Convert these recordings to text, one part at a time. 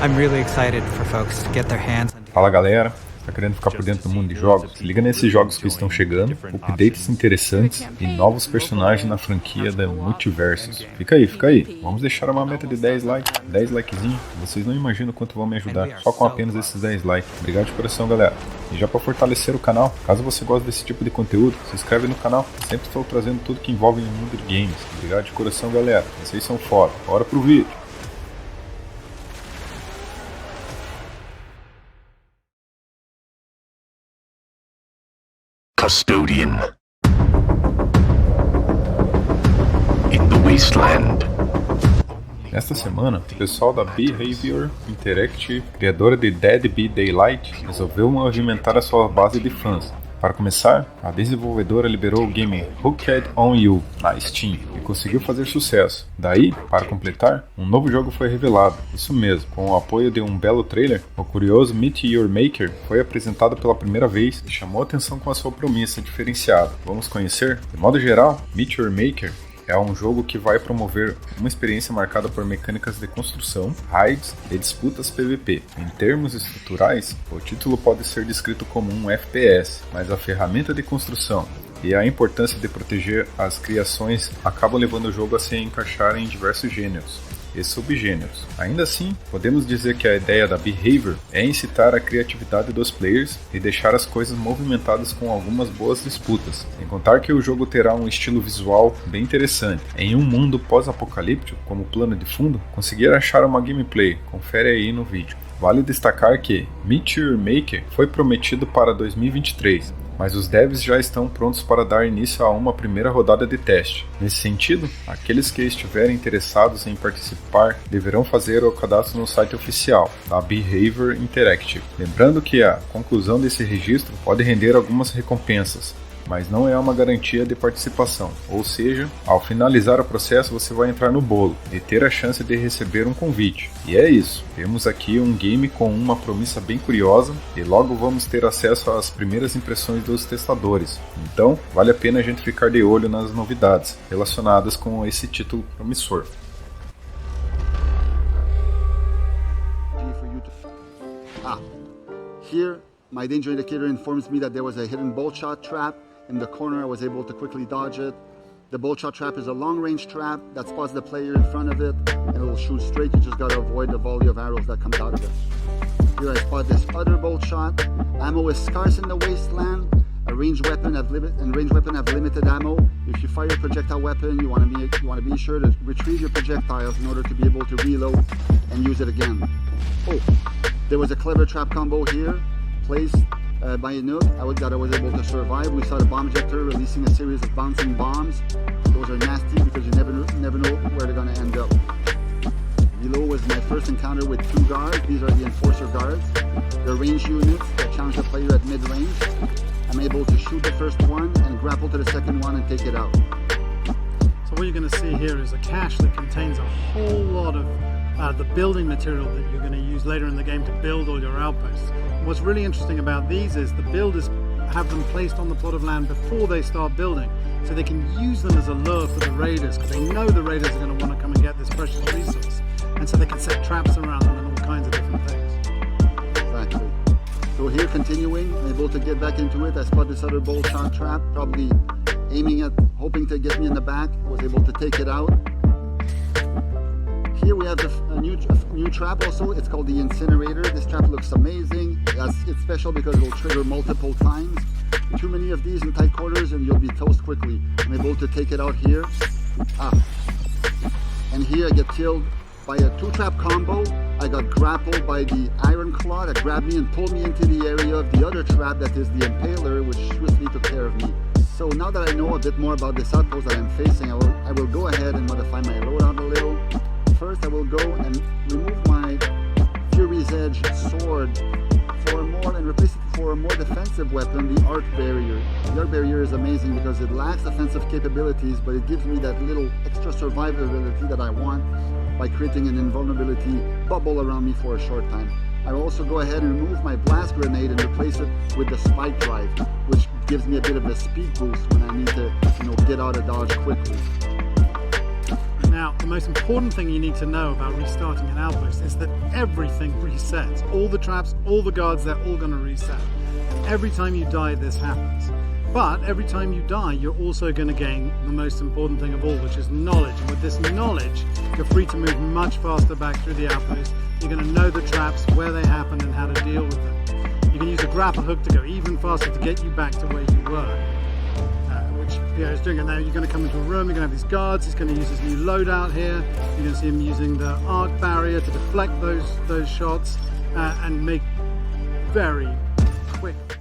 I'm really excited for folks to get their hands on. Fala galera, tá querendo ficar por dentro do mundo de jogos? Se liga nesses jogos que estão chegando, updates interessantes e novos personagens na franquia da Multiversus. Fica aí, vamos deixar uma meta de 10 likes, 10 likezinhos, vocês não imaginam quanto vão me ajudar só com apenas esses 10 likes. Obrigado de coração galera. E já para fortalecer o canal, caso você goste desse tipo de conteúdo, se inscreve no canal, sempre estou trazendo tudo que envolve o mundo de games. Obrigado de coração galera, vocês são foda. Bora pro vídeo. Custodian in the Wasteland. Nesta semana, o pessoal da Behavior Interactive, criadora de Dead by Daylight, resolveu movimentar a sua base de fãs. Para começar, a desenvolvedora liberou o game Hooked on You na Steam e conseguiu fazer sucesso. Daí, para completar, um novo jogo foi revelado. Isso mesmo, com o apoio de um belo trailer, o curioso Meet Your Maker foi apresentado pela primeira vez e chamou atenção com a sua promessa diferenciada. Vamos conhecer? De modo geral, Meet Your Maker é um jogo que vai promover uma experiência marcada por mecânicas de construção, raids e disputas PVP. Em termos estruturais, o título pode ser descrito como um FPS, mas a ferramenta de construção e a importância de proteger as criações acabam levando o jogo a se encaixar em diversos gêneros e subgêneros. Ainda assim, podemos dizer que a ideia da Behavior é incitar a criatividade dos players e deixar as coisas movimentadas com algumas boas disputas, sem contar que o jogo terá um estilo visual bem interessante. Em um mundo pós-apocalíptico, como plano de fundo, conseguir achar uma gameplay, confere aí no vídeo. Vale destacar que Meet Your Maker foi prometido para 2023, mas os devs já estão prontos para dar início a uma primeira rodada de teste. Nesse sentido, aqueles que estiverem interessados em participar deverão fazer o cadastro no site oficial da Behavior Interactive. Lembrando que a conclusão desse registro pode render algumas recompensas, mas não é uma garantia de participação, ou seja, ao finalizar o processo você vai entrar no bolo e ter a chance de receber um convite. E é isso, temos aqui um game com uma promessa bem curiosa e logo vamos ter acesso às primeiras impressões dos testadores, então vale a pena a gente ficar de olho nas novidades relacionadas com esse título promissor. Here, my danger indicator informs me that there was a hidden bolt shot trap. In the corner, I was able to quickly dodge it. The bolt shot trap is a long-range trap that spots the player in front of it, and it will shoot straight. You just gotta avoid the volley of arrows that comes out of it. Here I spot this other bolt shot. Ammo is scarce in the wasteland. A ranged weapon have limited ammo. If you fire a projectile weapon, you want to be sure to retrieve your projectiles in order to be able to reload and use it again. Oh, there was a clever trap combo here, placed by a nook that I was able to survive. We saw the bomb ejector releasing a series of bouncing bombs. Those are nasty because you never know where they're going to end up. Below was my first encounter with two guards. These are the enforcer guards. They're range units that challenge the player at mid-range. I'm able to shoot the first one and grapple to the second one and take it out. So what you're going to see here is a cache that contains a whole lot of the building material that you're going to use later in the game to build all your outposts. What's really interesting about these is the builders have them placed on the plot of land before they start building, so they can use them as a lure for the raiders, because they know the raiders are going to want to come and get this precious resource, and so they can set traps around them and all kinds of different things. Exactly. So here, continuing, I'm able to get back into it. I spot this other bolt shot trap, probably hoping to get me in the back. Was able to take it out. Here we have a new trap also. It's called the incinerator. This trap looks amazing. It's special because it will trigger multiple times. Too many of these in tight quarters and you'll be toast quickly. I'm able to take it out here. And here I get killed by a two-trap combo. I got grappled by the iron claw that grabbed me and pulled me into the area of the other trap that is the impaler, which swiftly took care of me. So now that I know a bit more about this outpost that I'm facing, I will go ahead and modify my loadout a little. First, I will go and remove my Fury's Edge sword and replace it for a more defensive weapon, the Arc Barrier. The Arc Barrier is amazing because it lacks offensive capabilities, but it gives me that little extra survivability that I want by creating an invulnerability bubble around me for a short time. I will also go ahead and remove my blast grenade and replace it with the spike drive, which gives me a bit of a speed boost when I need to, get out of dodge quickly. Now Now, the most important thing you need to know about restarting an outpost is that everything resets. All the traps, all the guards, they're all going to reset. Every time you die, this happens. But every time you die, you're also going to gain the most important thing of all, which is knowledge. And with this knowledge, you're free to move much faster back through the outpost. You're going to know the traps, where they happen, and how to deal with them. You can use a grapple hook to go even faster to get you back to where you were. Which Pierre is doing. And now you're going to come into a room, you're going to have these guards, he's going to use his new loadout here. You're going to see him using the arc barrier to deflect those shots and make very quick.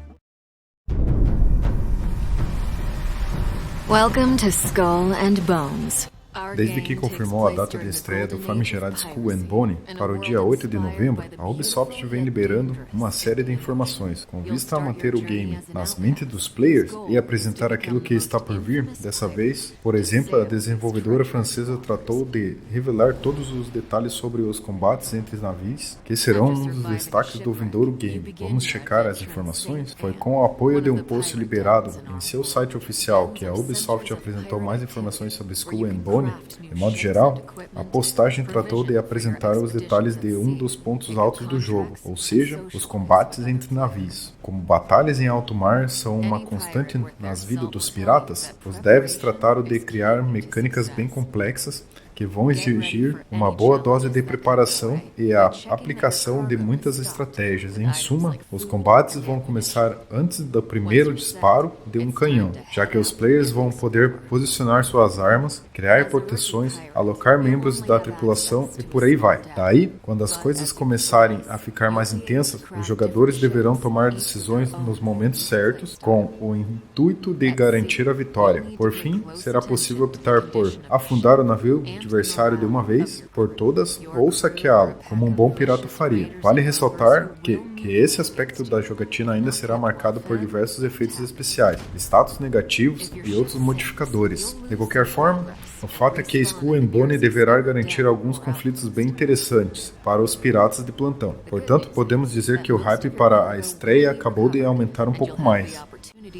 Welcome to Skull and Bones. Desde que confirmou a data de estreia do famigerado Skull and Bone para o dia 8 de novembro, a Ubisoft vem liberando uma série de informações, com vista a manter o game nas mentes dos players e apresentar aquilo que está por vir. Dessa vez, por exemplo, a desenvolvedora francesa tratou de revelar todos os detalhes sobre os combates entre navios, que serão um dos destaques do vindouro game. Vamos checar as informações? Foi com o apoio de um post liberado em seu site oficial que a Ubisoft apresentou mais informações sobre Skull and Bone. De modo geral, a postagem tratou de apresentar os detalhes de um dos pontos altos do jogo, ou seja, os combates entre navios. Como batalhas em alto mar são uma constante nas vidas dos piratas, os devs trataram de criar mecânicas bem complexas que vão exigir uma boa dose de preparação e a aplicação de muitas estratégias. Em suma, os combates vão começar antes do primeiro disparo de um canhão, já que os players vão poder posicionar suas armas, criar proteções, alocar membros da tripulação e por aí vai. Daí, quando as coisas começarem a ficar mais intensas, os jogadores deverão tomar decisões nos momentos certos, com o intuito de garantir a vitória. Por fim, será possível optar por afundar o navio adversário de uma vez por todas ou saqueá-lo, como um bom pirata faria. Vale ressaltar que esse aspecto da jogatina ainda será marcado por diversos efeitos especiais, status negativos e outros modificadores. De qualquer forma, o fato é que a Skull and Bone deverá garantir alguns conflitos bem interessantes para os piratas de plantão. Portanto, podemos dizer que o hype para a estreia acabou de aumentar um pouco mais.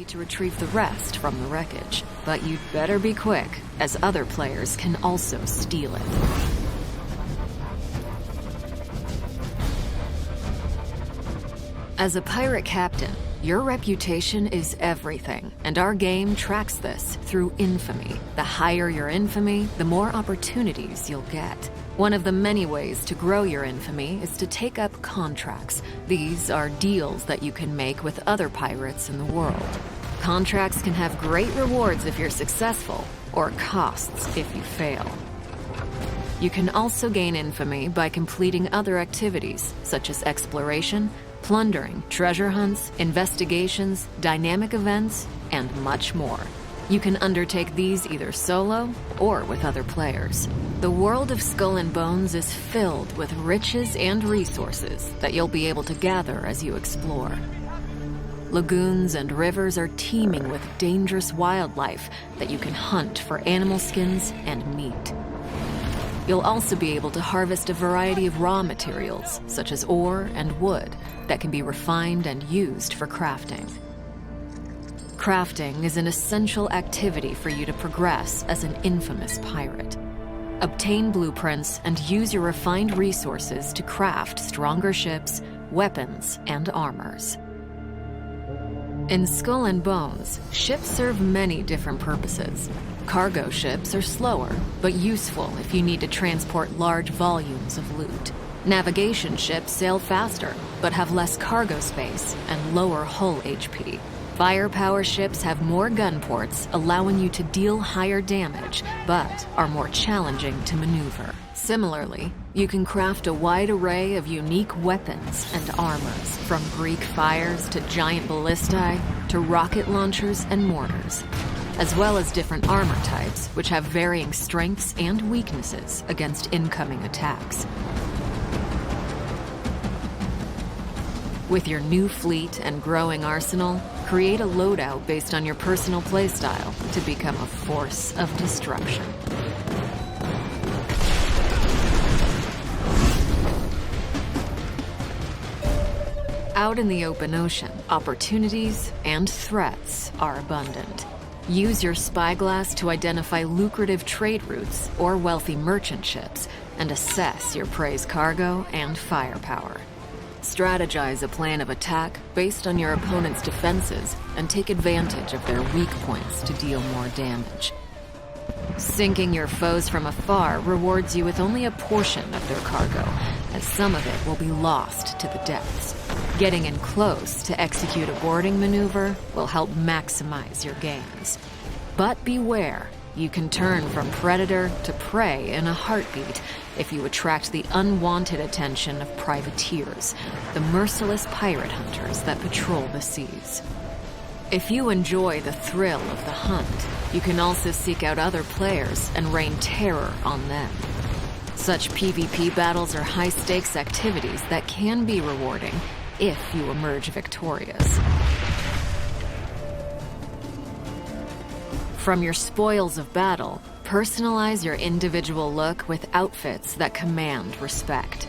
To retrieve the rest from the wreckage, but you'd better be quick, as other players can also steal it. As a pirate captain, your reputation is everything, and our game tracks this through infamy. The higher your infamy, the more opportunities you'll get. One of the many ways to grow your infamy is to take up contracts. These are deals that you can make with other pirates in the world. Contracts can have great rewards if you're successful, or costs if you fail. You can also gain infamy by completing other activities, such as exploration, plundering, treasure hunts, investigations, dynamic events, and much more. You can undertake these either solo or with other players. The world of Skull and Bones is filled with riches and resources that you'll be able to gather as you explore. Lagoons and rivers are teeming with dangerous wildlife that you can hunt for animal skins and meat. You'll also be able to harvest a variety of raw materials, such as ore and wood, that can be refined and used for crafting. Crafting is an essential activity for you to progress as an infamous pirate. Obtain blueprints and use your refined resources to craft stronger ships, weapons, and armors. In Skull and Bones, ships serve many different purposes. Cargo ships are slower, but useful if you need to transport large volumes of loot. Navigation ships sail faster, but have less cargo space and lower hull HP. Firepower ships have more gun ports, allowing you to deal higher damage, but are more challenging to maneuver. Similarly, you can craft a wide array of unique weapons and armors, from Greek fires to giant ballistae to rocket launchers and mortars, as well as different armor types, which have varying strengths and weaknesses against incoming attacks. With your new fleet and growing arsenal, create a loadout based on your personal playstyle to become a force of destruction. Out in the open ocean, opportunities and threats are abundant. Use your spyglass to identify lucrative trade routes or wealthy merchant ships and assess your prey's cargo and firepower. Strategize a plan of attack based on your opponent's defenses and take advantage of their weak points to deal more damage. Sinking your foes from afar rewards you with only a portion of their cargo, as some of it will be lost to the depths. Getting in close to execute a boarding maneuver will help maximize your gains. But beware, you can turn from predator to prey in a heartbeat if you attract the unwanted attention of privateers, the merciless pirate hunters that patrol the seas. If you enjoy the thrill of the hunt, you can also seek out other players and rain terror on them. Such PvP battles are high-stakes activities that can be rewarding if you emerge victorious. From your spoils of battle, personalize your individual look with outfits that command respect.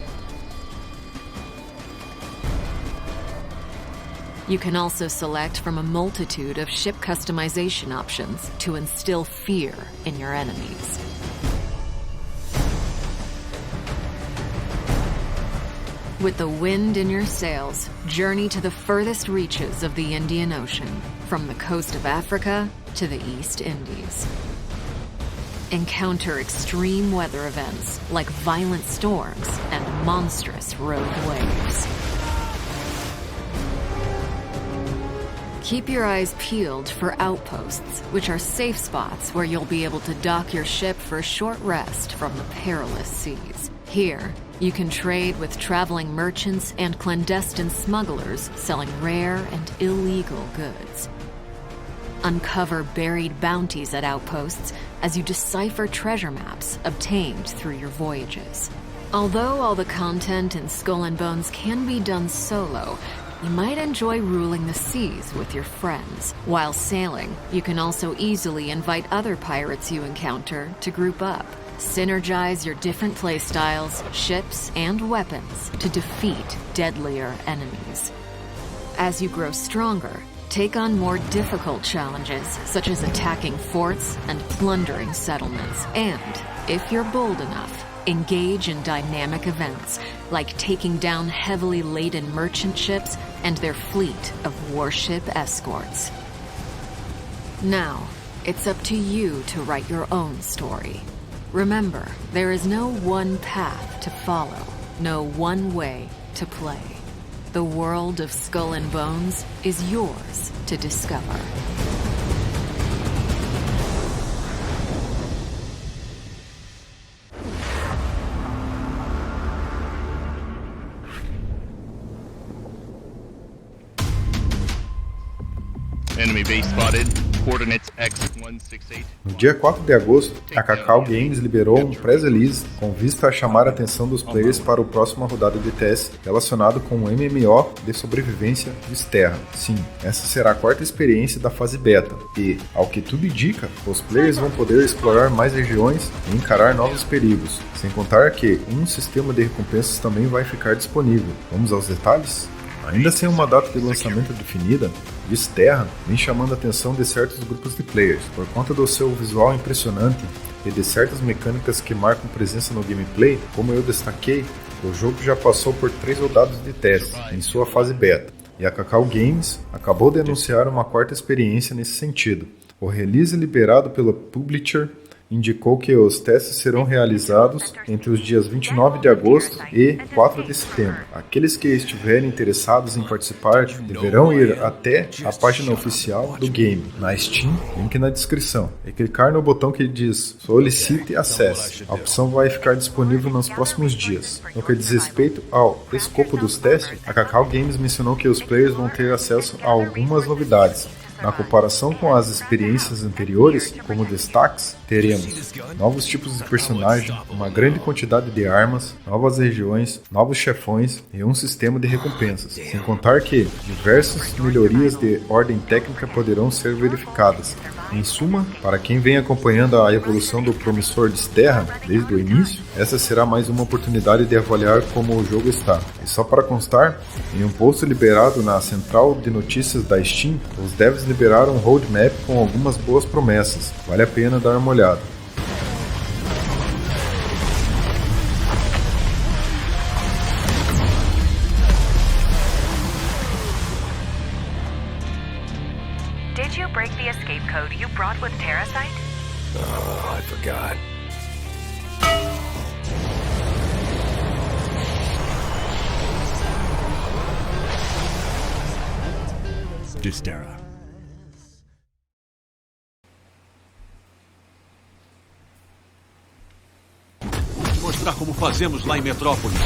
You can also select from a multitude of ship customization options to instill fear in your enemies. With the wind in your sails, journey to the furthest reaches of the Indian Ocean, from the coast of Africa to the East Indies. Encounter extreme weather events like violent storms and monstrous rogue waves. Keep your eyes peeled for outposts, which are safe spots where you'll be able to dock your ship for a short rest from the perilous seas. Here, you can trade with traveling merchants and clandestine smugglers selling rare and illegal goods. Uncover buried bounties at outposts as you decipher treasure maps obtained through your voyages. Although all the content in Skull and Bones can be done solo, you might enjoy ruling the seas with your friends. While sailing, you can also easily invite other pirates you encounter to group up. Synergize your different playstyles, ships, and weapons to defeat deadlier enemies. As you grow stronger, take on more difficult challenges, such as attacking forts and plundering settlements. And, if you're bold enough, engage in dynamic events, like taking down heavily laden merchant ships and their fleet of warship escorts. Now, it's up to you to write your own story. Remember, there is no one path to follow, no one way to play. The world of Skull and Bones is yours to discover. Enemy base spotted. Coordinates X168. No dia 4 de agosto, a Cacau Games liberou um press release com vista a chamar a atenção dos players para a próxima rodada de testes relacionado com o MMO de sobrevivência Dysterra. Sim, essa será a quarta experiência da fase beta e, ao que tudo indica, os players vão poder explorar mais regiões e encarar novos perigos, sem contar que um sistema de recompensas também vai ficar disponível. Vamos aos detalhes? Ainda sem uma data de lançamento definida, Dysterra vem chamando a atenção de certos grupos de players, por conta do seu visual impressionante e de certas mecânicas que marcam presença no gameplay. Como eu destaquei, o jogo já passou por 3 rodadas de teste em sua fase beta, e a Cacau Games acabou de anunciar uma quarta experiência nesse sentido. O release liberado pela publisher indicou que os testes serão realizados entre os dias 29 de agosto e 4 de setembro. Aqueles que estiverem interessados em participar deverão ir até a página oficial do game, na Steam, link na descrição, e clicar no botão que diz Solicite Access. A opção vai ficar disponível nos próximos dias. No que diz respeito ao escopo dos testes, a Cacau Games mencionou que os players vão ter acesso a algumas novidades. Na comparação com as experiências anteriores, como destaques, teremos novos tipos de personagem, uma grande quantidade de armas, novas regiões, novos chefões e um sistema de recompensas. Sem contar que diversas melhorias de ordem técnica poderão ser verificadas. Em suma, para quem vem acompanhando a evolução do promissor Dysterra desde o início, essa será mais uma oportunidade de avaliar como o jogo está. E só para constar, em um post liberado na central de notícias da Steam, os devs devs liberaram um roadmap com algumas boas promessas, vale a pena dar uma olhada. Did you break the escape code you brought with Terrasite? Oh, I forgot. Dysterra. Vou te mostrar como fazemos lá em Metrópolis.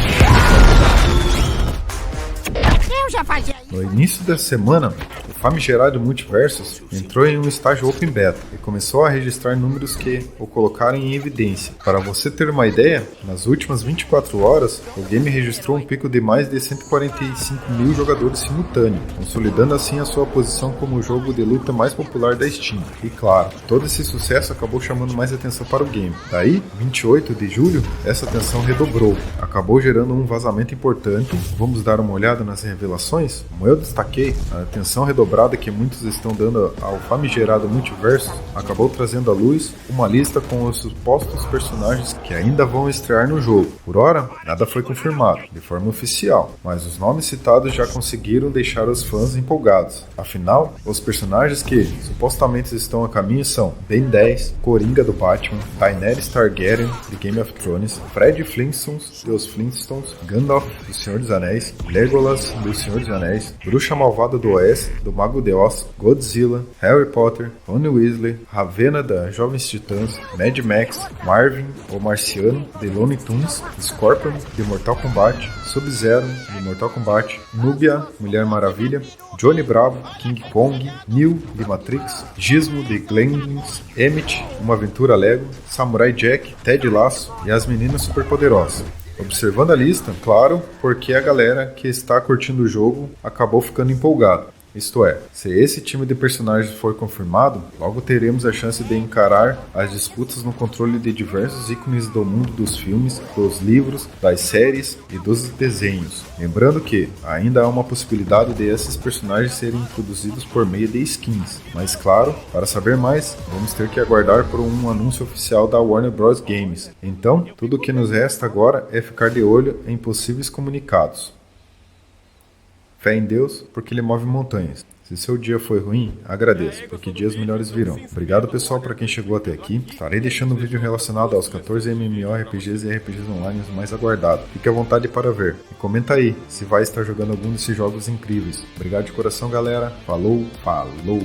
Eu já fazia isso. No início da semana, o famigerado Multiversus entrou em um estágio Open Beta e começou a registrar números que o colocaram em evidência. Para você ter uma ideia, nas últimas 24 horas, o game registrou um pico de mais de 145 mil jogadores simultâneos, consolidando assim a sua posição como o jogo de luta mais popular da Steam. E claro, todo esse sucesso acabou chamando mais atenção para o game. Daí, 28 de julho, essa atenção redobrou, acabou gerando um vazamento importante. Vamos dar uma olhada nas revelações? Como eu destaquei, a atenção redobrada que muitos estão dando ao famigerado Multiversus acabou trazendo à luz uma lista com os supostos personagens que ainda vão estrear no jogo. Por hora, nada foi confirmado de forma oficial, mas os nomes citados já conseguiram deixar os fãs empolgados. Afinal, os personagens que supostamente estão a caminho são Ben 10, Coringa do Batman, Daenerys Targaryen de Game of Thrones, Fred Flintstones dos Flintstones, Gandalf do Senhor dos Anéis, Legolas do Senhor dos Anéis, Bruxa Malvada do Oeste, do Mago de Oz, Godzilla, Harry Potter, Ron Weasley, Ravenna da Jovens Titãs, Mad Max, Marvin, o Marciano, de Looney Tunes, Scorpion, de Mortal Kombat, Sub-Zero, de Mortal Kombat, Nubia, Mulher Maravilha, Johnny Bravo, King Kong, Neo, de Matrix, Gizmo, de Gremlins, Emmett, Uma Aventura Lego, Samurai Jack, Ted Lasso e As Meninas Superpoderosas. Observando a lista, claro, porque a galera que está curtindo o jogo acabou ficando empolgada. Isto é, se esse time de personagens for confirmado, logo teremos a chance de encarar as disputas no controle de diversos ícones do mundo dos filmes, dos livros, das séries e dos desenhos. Lembrando que ainda há uma possibilidade de esses personagens serem introduzidos por meio de skins, mas claro, para saber mais, vamos ter que aguardar por um anúncio oficial da Warner Bros. Games. Então, tudo o que nos resta agora é ficar de olho em possíveis comunicados. Fé em Deus, porque Ele move montanhas. Se seu dia foi ruim, agradeça, porque dias melhores virão. Obrigado pessoal para quem chegou até aqui. Estarei deixando um vídeo relacionado aos 14 MMORPGs e RPGs online mais aguardados. Fique à vontade para ver. E comenta aí se vai estar jogando algum desses jogos incríveis. Obrigado de coração galera. Falou, falou!